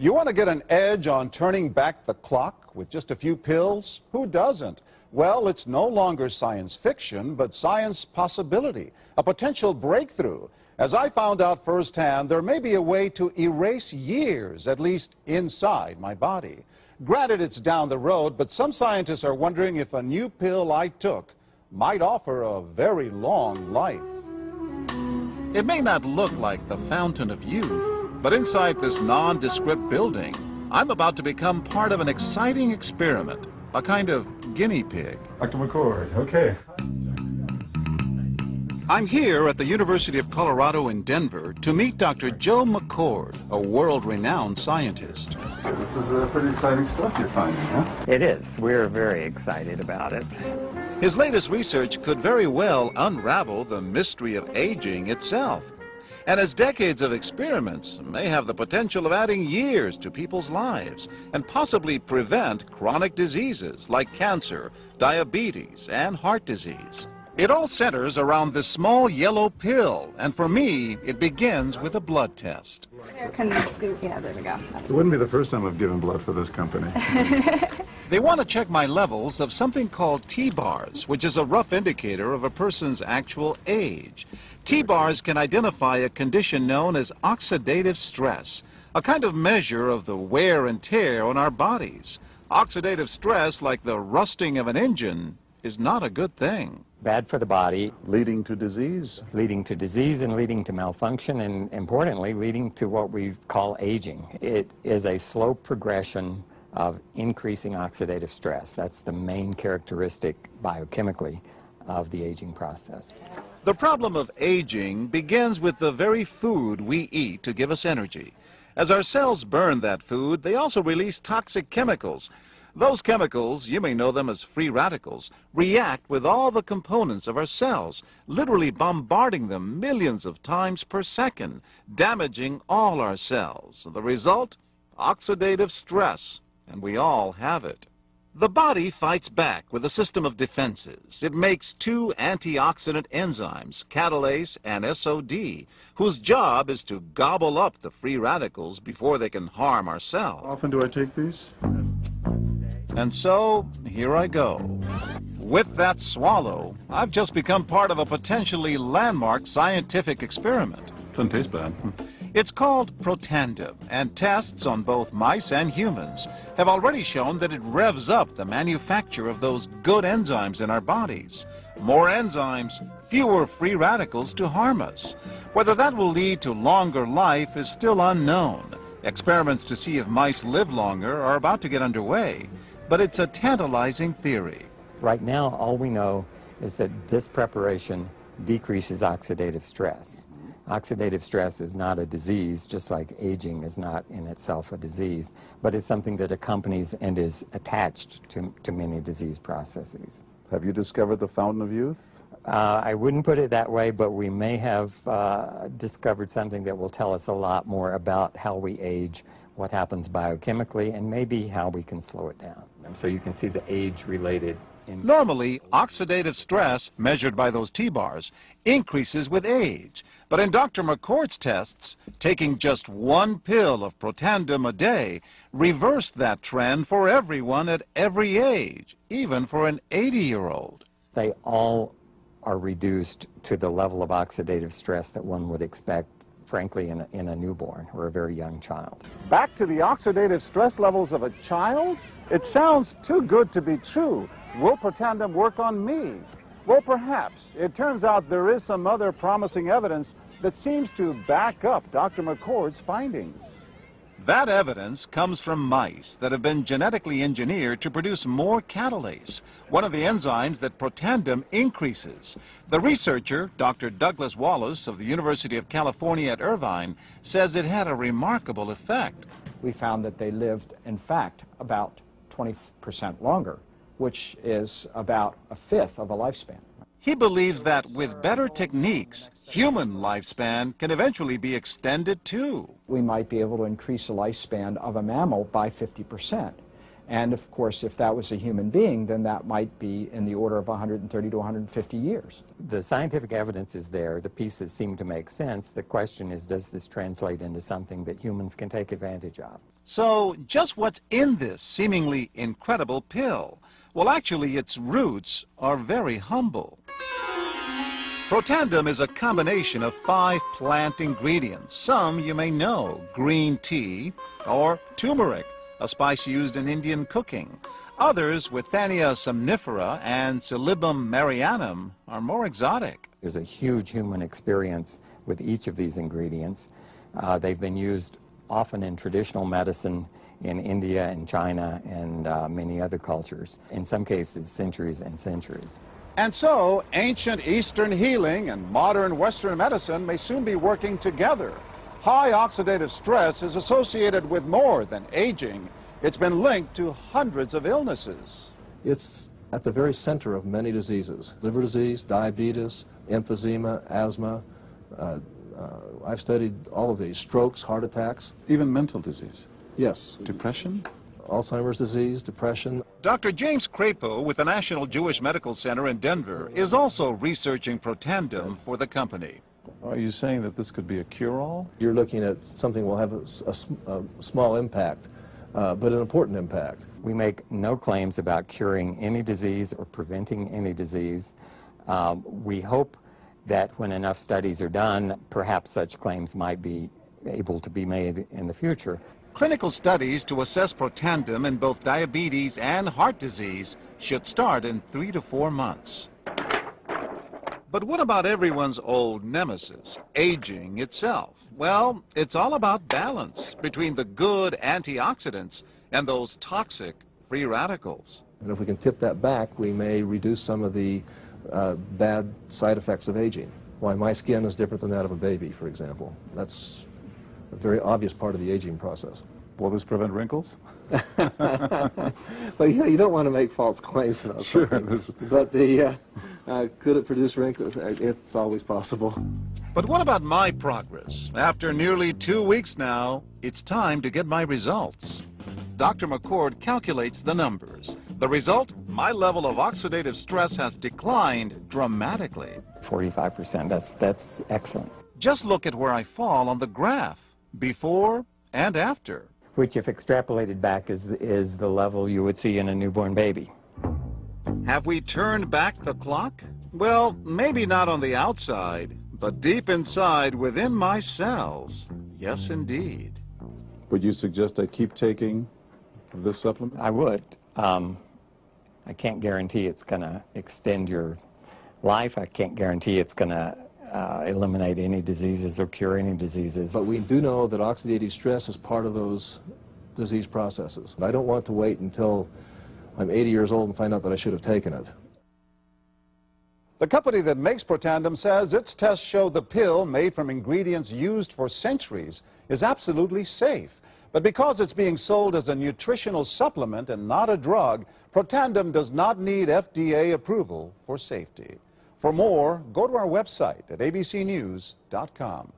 You want to get an edge on turning back the clock with just a few pills? Who doesn't? Well, it's no longer science fiction, but science possibility, a potential breakthrough. As I found out firsthand, there may be a way to erase years, at least inside my body. Granted, it's down the road, but some scientists are wondering if a new pill I took might offer a very long life. It may not look like the fountain of youth, but inside this nondescript building, I'm about to become part of an exciting experiment, a kind of guinea pig. Dr. McCord, okay. I'm here at the University of Colorado in Denver to meet Dr. Joe McCord, a world-renowned scientist. This is pretty exciting stuff you're finding, huh? It is. We're very excited about it. His latest research could very well unravel the mystery of aging itself. And his decades of experiments may have the potential of adding years to people's lives and possibly prevent chronic diseases like cancer, diabetes, and heart disease. It all centers around this small yellow pill, and for me, it begins with a blood test. Can you scoop? Yeah, there we go. It wouldn't be the first time I've given blood for this company. They want to check my levels of something called T-bars, which is a rough indicator of a person's actual age. T-bars can identify a condition known as oxidative stress, a kind of measure of the wear and tear on our bodies. Oxidative stress, like the rusting of an engine, is not a good thing. Bad for the body. Leading to disease. Leading to disease and leading to malfunction, and importantly, leading to what we call aging. It is a slow progression of increasing oxidative stress. That's the main characteristic biochemically of the aging process. The problem of aging begins with the very food we eat to give us energy. As our cells burn that food, they also release toxic chemicals. Those chemicals, you may know them as free radicals, react with all the components of our cells, literally bombarding them millions of times per second, damaging all our cells. The result? Oxidative stress, and we all have it. The body fights back with a system of defenses. It makes two antioxidant enzymes, catalase and SOD, whose job is to gobble up the free radicals before they can harm our cells. How often do I take these? And so, here I go. With that swallow, I've just become part of a potentially landmark scientific experiment. Doesn't taste bad. It's called Protandim, and tests on both mice and humans have already shown that it revs up the manufacture of those good enzymes in our bodies. More enzymes, fewer free radicals to harm us. Whether that will lead to longer life is still unknown. Experiments to see if mice live longer are about to get underway, but it's a tantalizing theory. Right now, all we know is that this preparation decreases oxidative stress. Oxidative stress is not a disease, just like aging is not in itself a disease, but it's something that accompanies and is attached to many disease processes. Have you discovered the fountain of youth? I wouldn't put it that way, but we may have discovered something that will tell us a lot more about how we age, what happens biochemically, and maybe how we can slow it down. And so you can see the age-related. Normally, oxidative stress, measured by those T-bars, increases with age. But in Dr. McCord's tests, taking just one pill of Protandim a day reversed that trend for everyone at every age, even for an 80-year-old. They all are reduced to the level of oxidative stress that one would expect, frankly, in a newborn or a very young child. Back to the oxidative stress levels of a child? It sounds too good to be true. Will Protandim work on me? Well, perhaps. It turns out there is some other promising evidence that seems to back up Dr. McCord's findings. That evidence comes from mice that have been genetically engineered to produce more catalase, one of the enzymes that Protandim increases. The researcher, Dr. Douglas Wallace of the University of California at Irvine, says it had a remarkable effect. We found that they lived, in fact, about 20% longer, which is about a fifth of a lifespan. He believes that with better techniques, human lifespan can eventually be extended too. We might be able to increase the lifespan of a mammal by 50%. And of course, if that was a human being, then that might be in the order of 130 to 150 years. The scientific evidence is there. The pieces seem to make sense. The question is, does this translate into something that humans can take advantage of? So, just what's in this seemingly incredible pill? Well, actually, its roots are very humble. Protandim is a combination of 5 plant ingredients. Some you may know: green tea or turmeric, a spice used in Indian cooking. Others, Withania somnifera and Silybum marianum, are more exotic. There's a huge human experience with each of these ingredients. They've been used often in traditional medicine in India and China and many other cultures. In some cases, centuries and centuries. And so, ancient Eastern healing and modern Western medicine may soon be working together. High oxidative stress is associated with more than aging. It's been linked to hundreds of illnesses. It's at the very center of many diseases: liver disease, diabetes, emphysema, asthma. I've studied all of these: strokes, heart attacks. Even mental disease. Yes. Depression? Alzheimer's disease, depression. Dr. James Crapo with the National Jewish Medical Center in Denver is also researching Protandim for the company. Are you saying that this could be a cure-all? You're looking at something that will have a small impact, but an important impact. We make no claims about curing any disease or preventing any disease. We hope that when enough studies are done, perhaps such claims might be able to be made in the future. Clinical studies to assess Protandim in both diabetes and heart disease should start in 3 to 4 months. But what about everyone's old nemesis, aging itself? Well, it's all about balance between the good antioxidants and those toxic free radicals. And if we can tip that back, we may reduce some of the bad side effects of aging. Why my skin is different than that of a baby, for example. That's a very obvious part of the aging process. Will this prevent wrinkles? Well, you don't want to make false claims about something. But could it produce wrinkles? It's always possible. But what about my progress? After nearly 2 weeks now, it's time to get my results. Dr. McCord calculates the numbers. The result? My level of oxidative stress has declined dramatically. 45%, that's excellent. Just look at where I fall on the graph, before and after. Which, if extrapolated back, is the level you would see in a newborn baby. Have we turned back the clock? Well, maybe not on the outside, but deep inside within my cells. Yes, indeed. Would you suggest I keep taking this supplement? I would. I can't guarantee it's going to extend your life. I can't guarantee it's going to eliminate any diseases or cure any diseases. But we do know that oxidative stress is part of those disease processes. I don't want to wait until I'm 80 years old and find out that I should have taken it. The company that makes Protandim says its tests show the pill, made from ingredients used for centuries, is absolutely safe. But because it's being sold as a nutritional supplement and not a drug, Protandim does not need FDA approval for safety. For more, go to our website at abcnews.com.